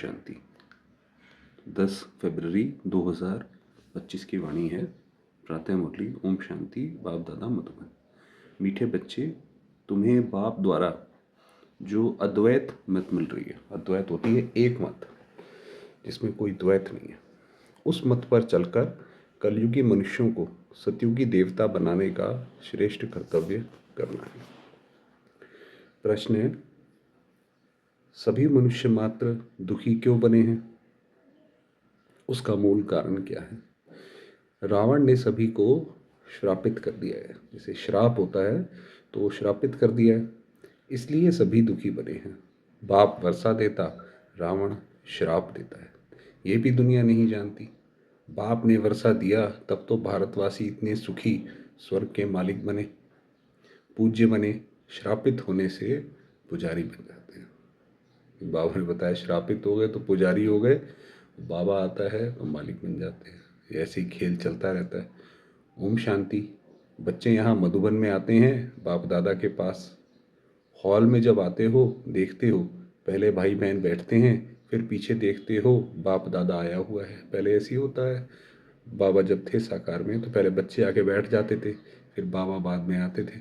शांति। 10 फरवरी 2025 की वाणी है। प्रातः मुरली। ओम शांति। बाप दादा मधुबन। मीठे बच्चे, तुम्हें बाप द्वारा जो अद्वैत मत मिल रही है, अद्वैत होती है एक मत जिसमें कोई द्वैत नहीं है, उस मत पर चलकर कलयुगी मनुष्यों को सतयुगी देवता बनाने का श्रेष्ठ कर्तव्य करना है। प्रश्न है, सभी मनुष्य मात्र दुखी क्यों बने हैं? उसका मूल कारण क्या है? रावण ने सभी को श्रापित कर दिया है। जैसे श्राप होता है तो श्रापित कर दिया है, इसलिए सभी दुखी बने हैं। बाप वर्षा देता, रावण श्राप देता है। ये भी दुनिया नहीं जानती। बाप ने वर्षा दिया तब तो भारतवासी इतने सुखी स्वर्ग के मालिक बने, पूज्य बने। श्रापित होने से पुजारी बन जाते हैं। बाबा ने बताया श्रापित हो गए तो पुजारी हो गए, बाबा आता है तो मालिक बन जाते हैं। ऐसे ही खेल चलता रहता है। ओम शांति। बच्चे यहाँ मधुबन में आते हैं बाप दादा के पास। हॉल में जब आते हो देखते हो पहले भाई बहन बैठते हैं, फिर पीछे देखते हो बाप दादा आया हुआ है। पहले ऐसे ही होता है। बाबा जब थे साकार में तो पहले बच्चे आके बैठ जाते थे, फिर बाबा बाद में आते थे।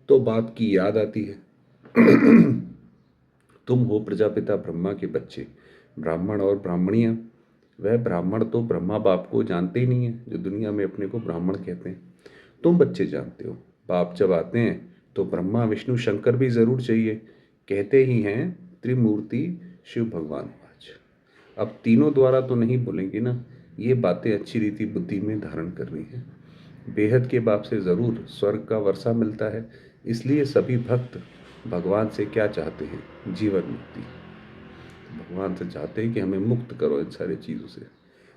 तो बाप की याद आती है। तुम हो प्रजापिता ब्रह्मा के बच्चे, ब्राह्मण और ब्राह्मणियाँ। वह ब्राह्मण तो ब्रह्मा बाप को जानते ही नहीं है, जो दुनिया में अपने को ब्राह्मण कहते हैं। तुम बच्चे जानते हो, बाप जब आते हैं तो ब्रह्मा विष्णु शंकर भी ज़रूर चाहिए। कहते ही हैं त्रिमूर्ति शिव भगवान आज। अब तीनों द्वारा तो नहीं बोलेंगे ना, ये बातें अच्छी रीति बुद्धि में धारण करनी है। बेहद के बाप से ज़रूर स्वर्ग का वर्षा मिलता है, इसलिए सभी भक्त भगवान से क्या चाहते हैं? जीवन मुक्ति। भगवान से चाहते हैं कि हमें मुक्त करो इन सारी चीज़ों से।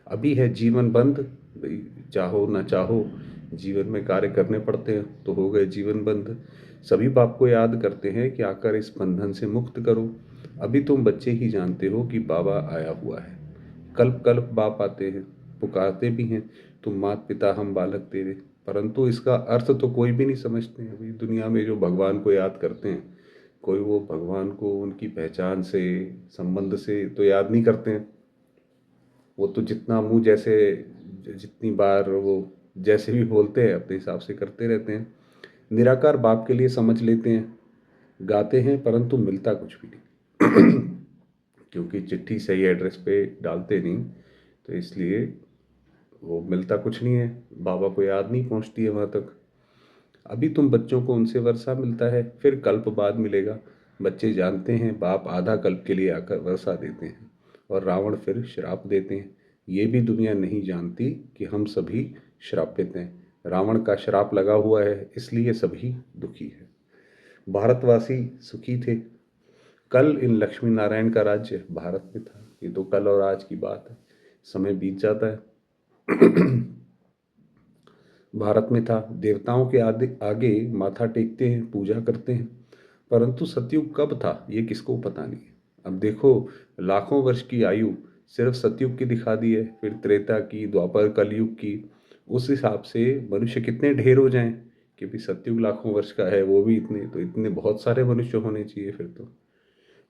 अभी है जीवन बंद, भाई चाहो ना चाहो जीवन में कार्य करने पड़ते हैं, तो हो गए जीवन बंद। सभी बाप को याद करते हैं कि आकर इस बंधन से मुक्त करो। अभी तुम बच्चे ही जानते हो कि बाबा आया हुआ है। कल्प कल्प बाप आते हैं, पुकारते भी हैं, तुम मात पिता हम बालक तेरे, परंतु इसका अर्थ तो कोई भी नहीं समझते हैं। अभी दुनिया में जो भगवान को याद करते हैं, कोई वो भगवान को उनकी पहचान से, संबंध से तो याद नहीं करते हैं। वो तो जितना मुंह जैसे, जितनी बार वो जैसे भी बोलते हैं अपने हिसाब से करते रहते हैं। निराकार बाप के लिए समझ लेते हैं, गाते हैं, परंतु मिलता कुछ भी नहीं। क्योंकि चिट्ठी सही एड्रेस पे डालते नहीं, तो इसलिए वो मिलता कुछ नहीं है। बाबा को याद नहीं पहुंचती है वहाँ तक। अभी तुम बच्चों को उनसे वर्षा मिलता है, फिर कल्प बाद मिलेगा। बच्चे जानते हैं बाप आधा कल्प के लिए आकर वर्षा देते हैं और रावण फिर श्राप देते हैं। ये भी दुनिया नहीं जानती कि हम सभी श्रापित हैं। रावण का श्राप लगा हुआ है, इसलिए सभी दुखी है। भारतवासी सुखी थे। कल इन लक्ष्मी नारायण का राज्य भारत में था। ये तो कल और आज की बात है, समय बीत जाता है। भारत में था, देवताओं के आगे माथा टेकते हैं, पूजा करते हैं, परंतु सतयुग कब था ये किसको पता नहीं है। अब देखो, लाखों वर्ष की आयु सिर्फ सतयुग की दिखा दी है, फिर त्रेता की, द्वापर, कलयुग की। उस हिसाब से मनुष्य कितने ढेर हो जाएं कि भी सतयुग लाखों वर्ष का है, वो भी इतने, तो इतने बहुत सारे मनुष्य होने चाहिए। फिर तो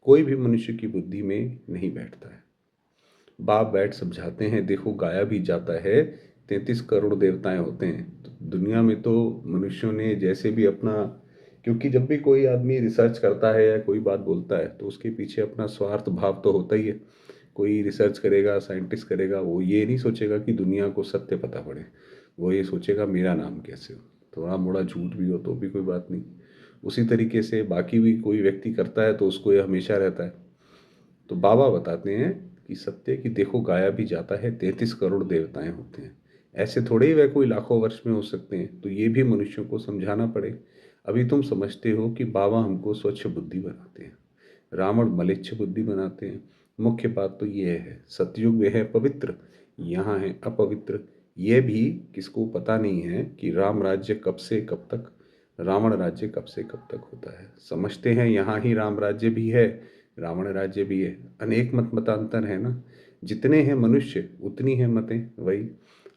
कोई भी मनुष्य की बुद्धि में नहीं बैठता है। बाप बैठ समझाते हैं, देखो गाया भी जाता है 33 करोड़ देवताएं होते हैं। तो दुनिया में तो मनुष्यों ने जैसे भी अपना, क्योंकि जब भी कोई आदमी रिसर्च करता है या कोई बात बोलता है तो उसके पीछे अपना स्वार्थ भाव तो होता ही है। कोई रिसर्च करेगा, साइंटिस्ट करेगा, वो ये नहीं सोचेगा कि दुनिया को सत्य पता पड़े, वो ये सोचेगा मेरा नाम कैसे हो। थोड़ा मोड़ा झूठ भी हो तो भी कोई बात नहीं। उसी तरीके से बाकी भी कोई व्यक्ति करता है तो उसको ये हमेशा रहता है। तो बाबा बताते हैं कि सत्य कि देखो गाया भी जाता है 33 करोड़ देवताएं होते हैं। ऐसे थोड़े ही वह कोई लाखों वर्ष में हो सकते हैं, तो ये भी मनुष्यों को समझाना पड़े। अभी तुम समझते हो कि बाबा हमको स्वच्छ बुद्धि बनाते हैं, रावण मलेच्छ बुद्धि बनाते हैं। मुख्य बात तो ये है, सतयुग में है पवित्र, यहाँ है अपवित्र। ये भी किसको पता नहीं है कि राम राज्य कब से कब तक, रावण राज्य कब से कब तक होता है। समझते हैं यहाँ ही राम राज्य भी है, रावण राज्य भी है। अनेक मत मतांतर है ना, जितने हैं मनुष्य उतनी है मतें। वही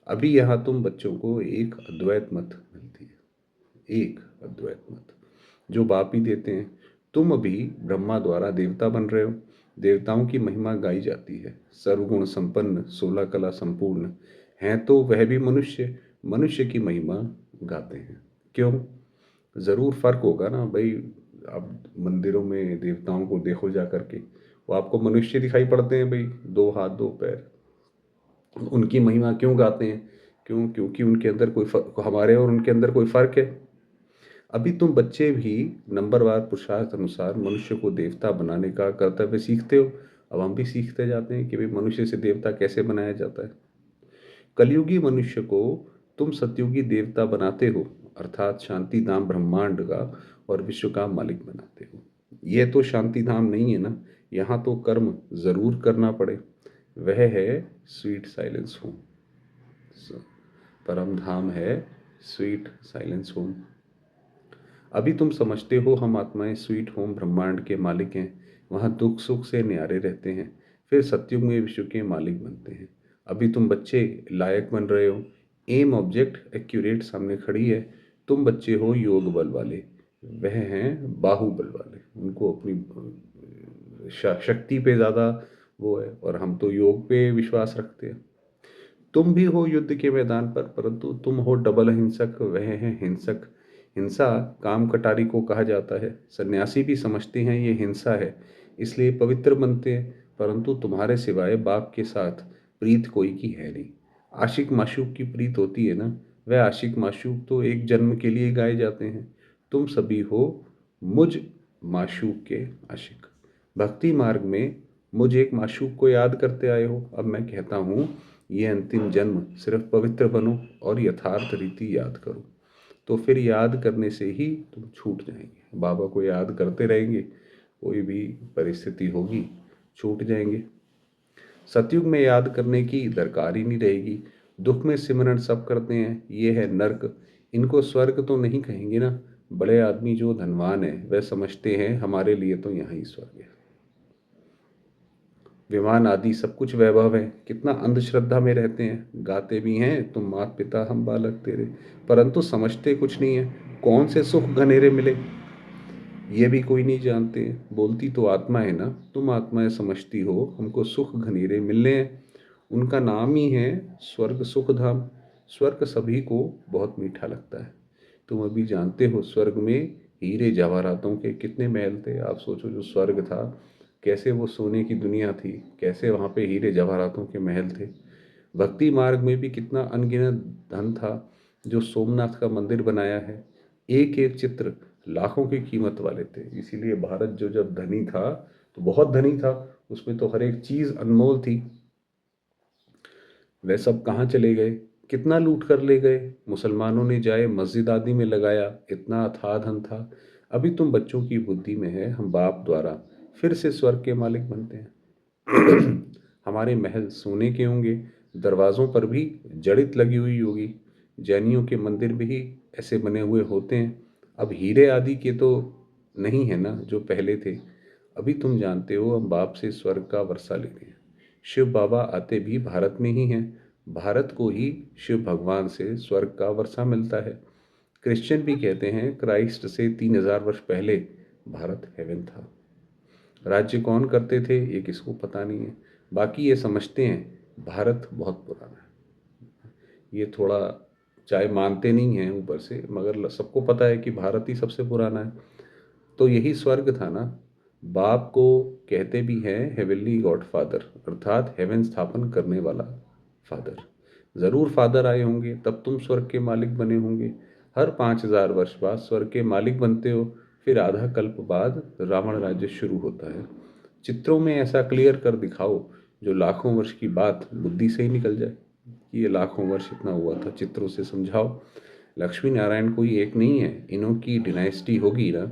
अभी यहाँ तुम बच्चों को एक अद्वैत मत मिलती है, एक अद्वैत मत जो बाप ही देते हैं। तुम अभी ब्रह्मा द्वारा देवता बन रहे हो, देवताओं की महिमा गाई जाती है। सर्वगुण संपन्न 16 कला संपूर्ण हैं तो वह भी मनुष्य, मनुष्य की महिमा गाते हैं। क्यों? ज़रूर फ़र्क होगा ना भाई। आप मंदिरों में देवताओं को देखो जा करके, वो आपको मनुष्य दिखाई पड़ते हैं भाई, दो हाथ दो पैर। उनकी महिमा क्यों गाते हैं? क्यों? क्योंकि उनके अंदर हमारे और उनके अंदर कोई फ़र्क है? अभी तुम बच्चे भी नंबरवार पुरुषार्थ अनुसार मनुष्य को देवता बनाने का कर्तव्य सीखते हो। अब हम भी सीखते जाते हैं कि भाई मनुष्य से देवता कैसे बनाया जाता है। कलयुगी मनुष्य को तुम सतयुगी देवता बनाते हो, अर्थात शांति धाम ब्रह्मांड का और विश्व का मालिक बनाते हो। यह तो शांति धाम नहीं है ना, यहाँ तो कर्म जरूर करना पड़े। वह है स्वीट साइलेंस होम। परम धाम है स्वीट साइलेंस होम। अभी तुम समझते हो हम आत्माएं स्वीट होम ब्रह्मांड के मालिक हैं, वहाँ दुख सुख से न्यारे रहते हैं, फिर सत्युग में विश्व के मालिक बनते हैं। अभी तुम बच्चे लायक बन रहे हो, एम ऑब्जेक्ट एक्यूरेट सामने खड़ी है। तुम बच्चे हो योग बल वाले, वह हैं बाहुबल वाले। उनको अपनी शक्ति पे ज़्यादा वो है, और हम तो योग पे विश्वास रखते हैं। तुम भी हो युद्ध के मैदान पर, परंतु तुम हो डबल हिंसक, वह है हिंसक। हिंसा काम कटारी को कहा जाता है। सन्यासी भी समझते हैं ये हिंसा है, इसलिए पवित्र बनते हैं, परंतु तुम्हारे सिवाय बाप के साथ प्रीत कोई की है नहीं। आशिक माशूक की प्रीत होती है ना, वह आशिक माशूक तो एक जन्म के लिए गाए जाते हैं। तुम सभी हो मुझ माशूक के आशिक। भक्ति मार्ग में मुझ एक माशूक को याद करते आए हो। अब मैं कहता हूँ ये अंतिम जन्म सिर्फ पवित्र बनो और यथार्थ रीति याद करो, तो फिर याद करने से ही तुम छूट जाएंगे। बाबा को याद करते रहेंगे, कोई भी परिस्थिति होगी छूट जाएंगे। सतयुग में याद करने की दरकार ही नहीं रहेगी। दुख में सिमरन सब करते हैं, ये है नर्क। इनको स्वर्ग तो नहीं कहेंगे ना। बड़े आदमी जो धनवान है वह समझते हैं हमारे लिए तो यहाँ ही स्वर्ग है। विमान आदि सब कुछ वैभव है, कितना अंधश्रद्धा में रहते हैं। गाते भी हैं तुम मात पिता हम बालक तेरे, परंतु समझते कुछ नहीं है। कौन से सुख घनेरे मिले ये भी कोई नहीं जानते। बोलती तो आत्मा है ना, तुम आत्माएं समझती हो हमको सुख घनेरे मिलने हैं। उनका नाम ही है स्वर्ग सुख धाम। स्वर्ग सभी को बहुत मीठा लगता है। तुम अभी जानते हो स्वर्ग में हीरे जवाहरातों के कितने महल थे। आप सोचो जो स्वर्ग था, कैसे वो सोने की दुनिया थी, कैसे वहाँ पे हीरे जवाहरातों के महल थे। भक्ति मार्ग में भी कितना अनगिनत धन था जो सोमनाथ का मंदिर बनाया है। एक एक चित्र लाखों की कीमत वाले थे। इसीलिए भारत जो जब धनी था तो बहुत धनी था, उसमें तो हर एक चीज अनमोल थी। वह सब कहाँ चले गए? कितना लूट कर ले गए? मुसलमानों ने जाए मस्जिद आदि में लगाया, इतना अथाह धन था। अभी तुम बच्चों की बुद्धि में है हम बाप द्वारा फिर से स्वर्ग के मालिक बनते हैं। हमारे महल सोने के होंगे, दरवाज़ों पर भी जड़ित लगी हुई होगी। जैनियों के मंदिर भी ऐसे बने हुए होते हैं। अब हीरे आदि के तो नहीं है ना जो पहले थे। अभी तुम जानते हो हम बाप से स्वर्ग का वर्षा ले रहे हैं। शिव बाबा आते भी भारत में ही हैं। भारत को ही शिव भगवान से स्वर्ग का वर्षा मिलता है। क्रिश्चियन भी कहते हैं क्राइस्ट से 3000 वर्ष पहले भारत हेवन था। राज्य कौन करते थे ये किसको पता नहीं है। बाकी ये समझते हैं भारत बहुत पुराना है। ये थोड़ा चाहे मानते नहीं हैं ऊपर से, मगर सबको पता है कि भारत ही सबसे पुराना है। तो यही स्वर्ग था ना। बाप को कहते भी हैं हेवनली गॉड फादर, अर्थात हेवन स्थापन करने वाला फादर। ज़रूर फादर आए होंगे तब तुम स्वर्ग के मालिक बने होंगे। हर 5000 वर्ष बाद स्वर्ग के मालिक बनते हो, फिर आधा कल्प बाद रावण राज्य शुरू होता है। चित्रों में ऐसा क्लियर कर दिखाओ जो लाखों वर्ष की बात बुद्धि से ही निकल जाए कि ये लाखों वर्ष इतना हुआ था। चित्रों से समझाओ। लक्ष्मी नारायण कोई एक नहीं है, इन्हों की डिनाइस्टी होगी ना,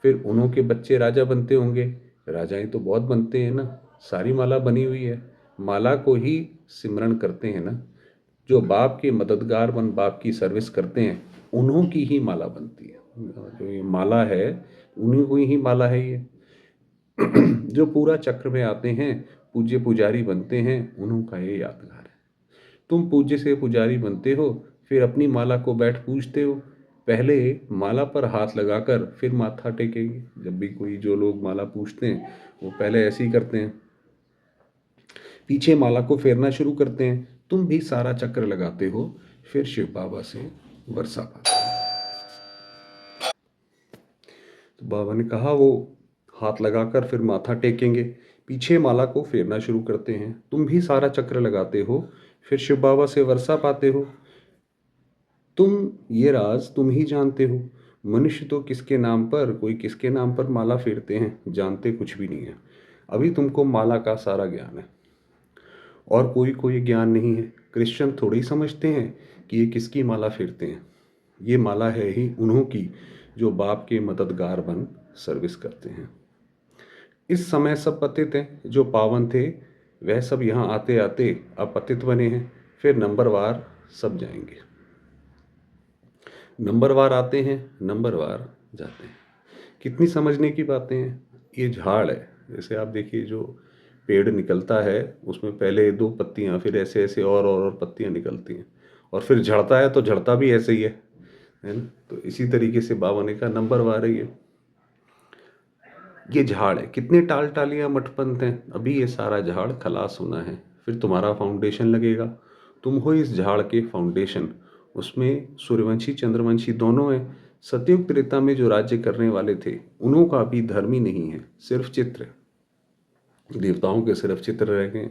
फिर उन्हों के बच्चे राजा बनते होंगे। राजाएं तो बहुत बनते हैं ना, सारी माला बनी हुई है। माला को ही सिमरन करते हैं ना। जो बाप के मददगार बन बाप की सर्विस करते हैं उन्हों की ही माला बनती है। जो ये माला है उन्हीं को ही माला है ये। जो पूरा चक्र में आते हैं पूज्य पुजारी बनते हैं, उन्हों का ये यादगार है। तुम पूज्य से पुजारी बनते हो, फिर अपनी माला को बैठ पूजते हो। पहले माला पर हाथ लगाकर फिर माथा टेकेंगे। जब भी कोई जो लोग माला पूछते हैं वो पहले ऐसे ही करते हैं, पीछे माला को फेरना शुरू करते हैं। तुम भी सारा चक्र लगाते हो, फिर शिव बाबा से वर्षा पाते हो। तो बाबा ने कहा वो हाथ लगाकर फिर माथा टेकेंगे, पीछे माला को फेरना शुरू करते हैं। तुम भी सारा चक्र लगाते हो, फिर शिव बाबा से वर्षा पाते हो। तुम ये राज तुम ही जानते हो। मनुष्य तो किसके नाम पर, कोई किसके नाम पर माला फेरते हैं, जानते कुछ भी नहीं है। अभी तुमको माला का सारा ज्ञान है और कोई कोई ज्ञान नहीं है। क्रिश्चियन थोड़ी समझते हैं कि ये किसकी माला फेरते हैं। ये माला है ही उन्हों की जो बाप के मददगार बन सर्विस करते हैं। इस समय सब पतित हैं, जो पावन थे वह सब यहाँ आते आते अब पतित बने हैं। फिर नंबरवार सब जाएंगे। नंबरवार आते हैं, नंबरवार जाते हैं। कितनी समझने की बातें हैं। ये झाड़ है, जैसे आप देखिए जो पेड़ निकलता है उसमें पहले दो पत्तियां, फिर ऐसे ऐसे और पत्तियां निकलती हैं, और फिर झड़ता है तो झड़ता भी ऐसे ही है ना। तो इसी तरीके से बाबा ने कहा नंबरवार है ये झाड़ है। कितने टाल टालियां मठपंथ हैं, अभी ये सारा झाड़ खलास होना है, फिर तुम्हारा फाउंडेशन लगेगा। तुम हो इस झाड़ के फाउंडेशन। उसमें सूर्यवंशी चंद्रवंशी दोनों हैं। सतयुग त्रेता में जो राज्य करने वाले थे उन्हों का अभी धर्म ही नहीं है, सिर्फ चित्र। देवताओं के सिर्फ चित्र रह गए।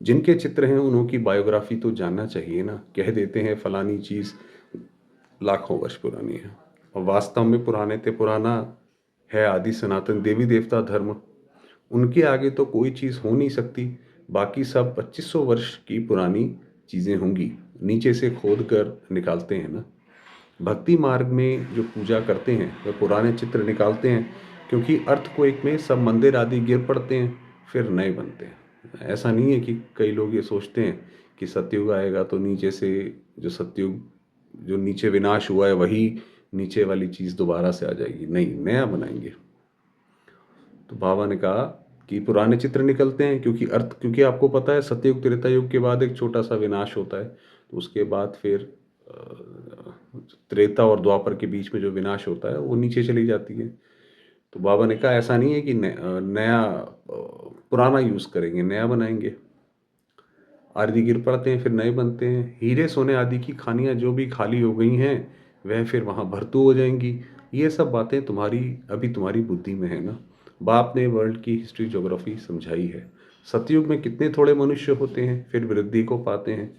जिनके चित्र हैं उन्हों की बायोग्राफी तो जानना चाहिए ना। कह देते हैं फलानी चीज़ लाखों वर्ष पुरानी है, और वास्तव में पुराने ते पुराना है आदि सनातन देवी देवता धर्म। उनके आगे तो कोई चीज़ हो नहीं सकती। बाकी सब 2500 वर्ष की पुरानी चीज़ें होंगी, नीचे से खोद कर निकालते हैं ना। भक्ति मार्ग में जो पूजा करते हैं वे पुराने चित्र निकालते हैं, क्योंकि अर्थक्वेक में सब मंदिर आदि गिर पड़ते हैं, फिर नए बनते हैं। ऐसा नहीं है कि कई लोग ये सोचते हैं कि सतयुग आएगा तो नीचे से जो सतयुग जो नीचे विनाश हुआ है वही नीचे वाली चीज़ दोबारा से आ जाएगी। नहीं, नया बनाएंगे। तो बाबा ने कहा कि पुराने चित्र निकलते हैं, क्योंकि आपको पता है सतयुग त्रेता युग के बाद एक छोटा सा विनाश होता है, तो उसके बाद फिर त्रेता और द्वापर के बीच में जो विनाश होता है वो नीचे चली जाती है। तो बाबा ने कहा ऐसा नहीं है कि नया पुराना यूज़ करेंगे, नया बनाएंगे। आदि गिर पड़ते हैं फिर नए बनते हैं। हीरे सोने आदि की खानियाँ जो भी खाली हो गई हैं वह फिर वहाँ भरतू हो जाएंगी। ये सब बातें तुम्हारी बुद्धि में है ना। बाप ने वर्ल्ड की हिस्ट्री ज्योग्राफी समझाई है। सतयुग में कितने थोड़े मनुष्य होते हैं, फिर वृद्धि को पाते हैं।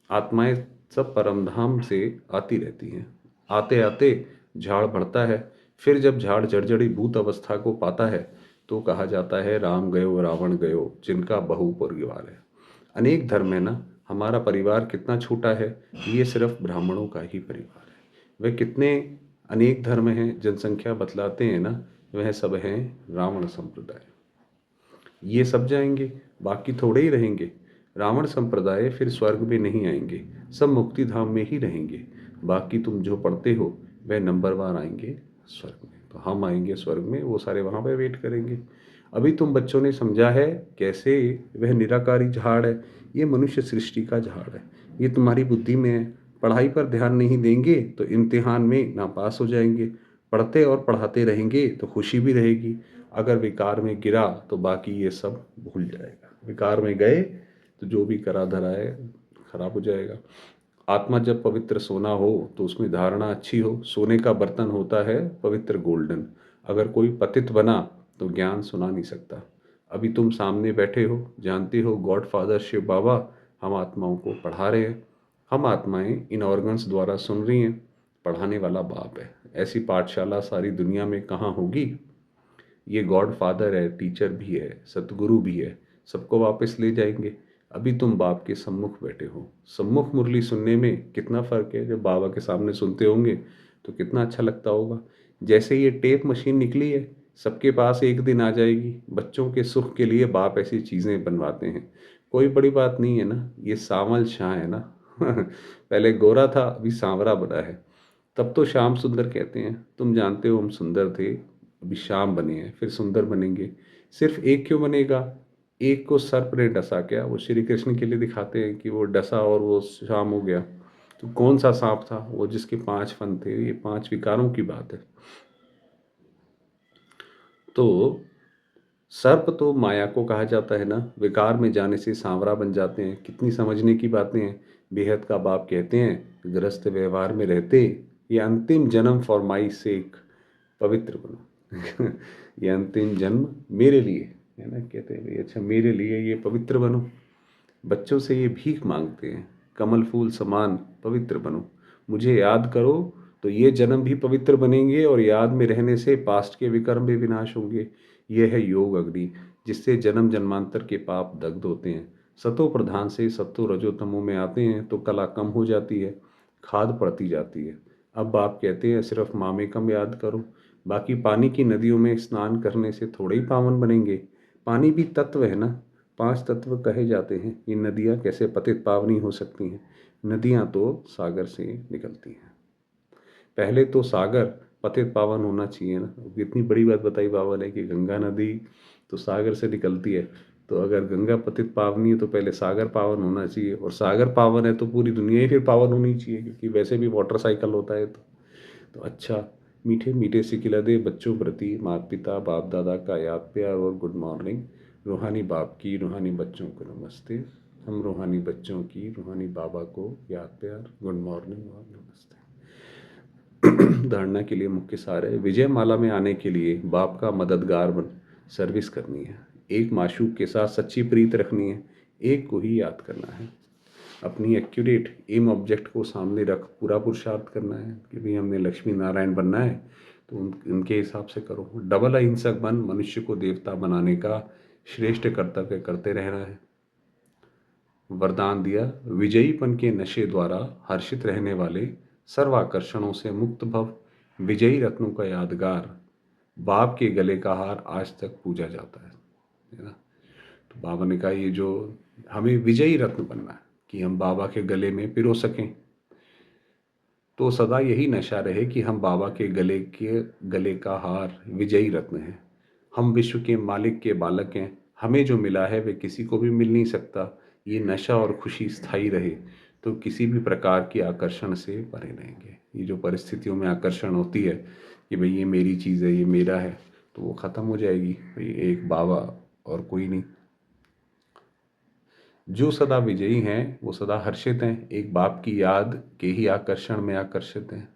आत्माएं सब परमधाम से आती रहती हैं। आते आते झाड़ बढ़ता है। फिर जब झाड़ जर्जरी भूत अवस्था को पाता है तो कहा जाता है राम गयो रावण गयो जिनका बहु परिवार है। अनेक धर्म है ना। हमारा परिवार कितना छोटा है, ये सिर्फ ब्राह्मणों का ही परिवार है। वह कितने अनेक धर्म हैं, जनसंख्या बतलाते हैं ना, वह सब हैं रावण संप्रदाय। ये सब जाएंगे, बाकी थोड़े ही रहेंगे। रावण संप्रदाय फिर स्वर्ग में नहीं आएंगे, सब मुक्ति धाम में ही रहेंगे। बाकी तुम जो पढ़ते हो वह नंबरवार आएंगे स्वर्ग में। तो हम आएंगे स्वर्ग में, वो सारे वहाँ पे वेट करेंगे। अभी तुम बच्चों ने समझा है कैसे वह निराकारी झाड़ है, ये मनुष्य सृष्टि का झाड़ है। ये तुम्हारी बुद्धि में है। पढ़ाई पर ध्यान नहीं देंगे तो इम्तिहान में नापास हो जाएंगे। पढ़ते और पढ़ाते रहेंगे तो खुशी भी रहेगी। अगर विकार में गिरा तो बाकी ये सब भूल जाएगा। विकार में गए तो जो भी करा धरा है खराब हो जाएगा। आत्मा जब पवित्र सोना हो तो उसमें धारणा अच्छी हो। सोने का बर्तन होता है पवित्र गोल्डन। अगर कोई पतित बना तो ज्ञान सुना नहीं सकता। अभी तुम सामने बैठे हो, जानते हो गॉड फादर शिव बाबा हम आत्माओं को पढ़ा रहे हैं। हम आत्माएं इन ऑर्गन्स द्वारा सुन रही हैं। पढ़ाने वाला बाप है। ऐसी पाठशाला सारी दुनिया में कहाँ होगी। ये गॉड फादर है, टीचर भी है, सतगुरु भी है, सबको वापस ले जाएंगे। अभी तुम बाप के सम्मुख बैठे हो। सम्मुख मुरली सुनने में कितना फ़र्क है। जब बाबा के सामने सुनते होंगे तो कितना अच्छा लगता होगा। जैसे ये टेप मशीन निकली है, सबके पास एक दिन आ जाएगी। बच्चों के सुख के लिए बाप ऐसी चीज़ें बनवाते हैं। कोई बड़ी बात नहीं है ना। ये सांवल शाह है ना पहले गोरा था, अभी सांवरा बना है। तब तो श्याम सुंदर कहते हैं। तुम जानते हो हम सुंदर थे, अभी श्याम बने हैं, फिर सुंदर बनेंगे। सिर्फ एक क्यों बनेगा। एक को सर्प ने डसा क्या, वो श्री कृष्ण के लिए दिखाते हैं कि वो डसा और वो शाम हो गया। तो कौन सा सांप था? वो जिसके 5 फन थे। ये 5 विकारों की बात है। तो सर्प तो माया को कहा जाता है ना, विकार में जाने से सांवरा बन जाते हैं। कितनी समझने की बातें हैं। बेहद का बाप कहते हैं, गृहस्थ व्यवहार में रहते ये अंतिम जन्म फॉर सेक पवित्र बनो। ये अंतिम जन्म मेरे लिए है ना, कहते हैं भाई अच्छा मेरे लिए ये पवित्र बनो। बच्चों से ये भीख मांगते हैं, कमल फूल समान पवित्र बनो। मुझे याद करो तो ये जन्म भी पवित्र बनेंगे और याद में रहने से पास्ट के विकर्म भी विनाश होंगे। यह है योग अग्नि, जिससे जन्म जन्मांतर के पाप दग्ध होते हैं। सतो प्रधान से सत्तो रजो तमो में आते हैं तो कला कम हो जाती है, खाद पड़ती जाती है। अब बाप कहते हैं सिर्फ माँ कम याद करो, बाकी पानी की नदियों में स्नान करने से थोड़े ही पावन बनेंगे। पानी भी तत्व है ना, 5 तत्व कहे जाते हैं। ये नदियाँ कैसे पतित पावनी हो सकती हैं? नदियाँ तो सागर से निकलती हैं। पहले तो सागर पतित पावन होना चाहिए ना। इतनी बड़ी बात बताई बाबा ने कि गंगा नदी तो सागर से निकलती है। तो अगर गंगा पतित पावनी है तो पहले सागर पावन होना चाहिए, और सागर पावन है तो पूरी दुनिया ही फिर पावन होनी चाहिए, क्योंकि वैसे भी वाटर साइकिल होता है। तो अच्छा, मीठे मीठे से खिला दे बच्चों प्रति माता पिता बाप दादा का याद प्यार और गुड मॉर्निंग। रूहानी बाप की रूहानी बच्चों को नमस्ते। हम रूहानी बच्चों की रूहानी बाबा को याद प्यार, गुड मॉर्निंग और नमस्ते। धारणा के लिए मुख्य सार है, विजय माला में आने के लिए बाप का मददगार बन सर्विस करनी है। एक माशूक के साथ सच्ची प्रीत रखनी है, एक को ही याद करना है। अपनी एक्यूरेट एम ऑब्जेक्ट को सामने रख पूरा पुरुषार्थ करना है कि भाई हमने लक्ष्मी नारायण बनना है, तो उनके हिसाब से करो। डबल अहिंसक बन मनुष्य को देवता बनाने का श्रेष्ठ कर्तव्य करते रहना है। वरदान दिया, विजयीपन के नशे द्वारा हर्षित रहने वाले सर्वाकर्षणों से मुक्त भव। विजयी रत्नों का यादगार बाप के गले का हार आज तक पूजा जाता है ना। तो बाबा ने कहा ये जो हमें विजयी रत्न बनना है कि हम बाबा के गले में पिरो सकें, तो सदा यही नशा रहे कि हम बाबा के गले का हार विजयी रत्न है। हम विश्व के मालिक के बालक हैं, हमें जो मिला है वे किसी को भी मिल नहीं सकता। ये नशा और खुशी स्थायी रहे तो किसी भी प्रकार की आकर्षण से परे रहेंगे। ये जो परिस्थितियों में आकर्षण होती है कि भाई ये मेरी चीज़ है, ये मेरा है, तो वो ख़त्म हो जाएगी। भाई एक बाबा और कोई नहीं। जो सदा विजयी हैं वो सदा हर्षित हैं, एक बाप की याद के ही आकर्षण में आकर्षित हैं।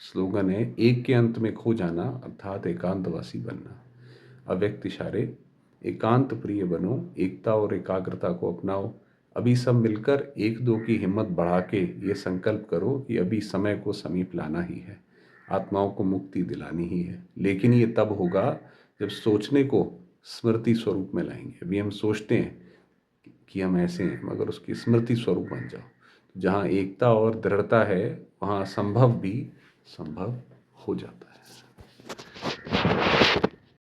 स्लोगन है, एक के अंत में खो जाना अर्थात एकांतवासी बनना। अव्यक्त इशारे, एकांत प्रिय बनो, एकता और एकाग्रता को अपनाओ। अभी सब मिलकर एक दो की हिम्मत बढ़ा के ये संकल्प करो कि अभी समय को समीप लाना ही है, आत्माओं को मुक्ति दिलानी ही है। लेकिन ये तब होगा जब सोचने को स्मृति स्वरूप में लाएंगे। अभी हम सोचते हैं कि हम ऐसे हैं, मगर उसकी स्मृति स्वरूप बन जाओ। तो जहाँ एकता और दृढ़ता है वहाँ संभव भी संभव हो जाता है।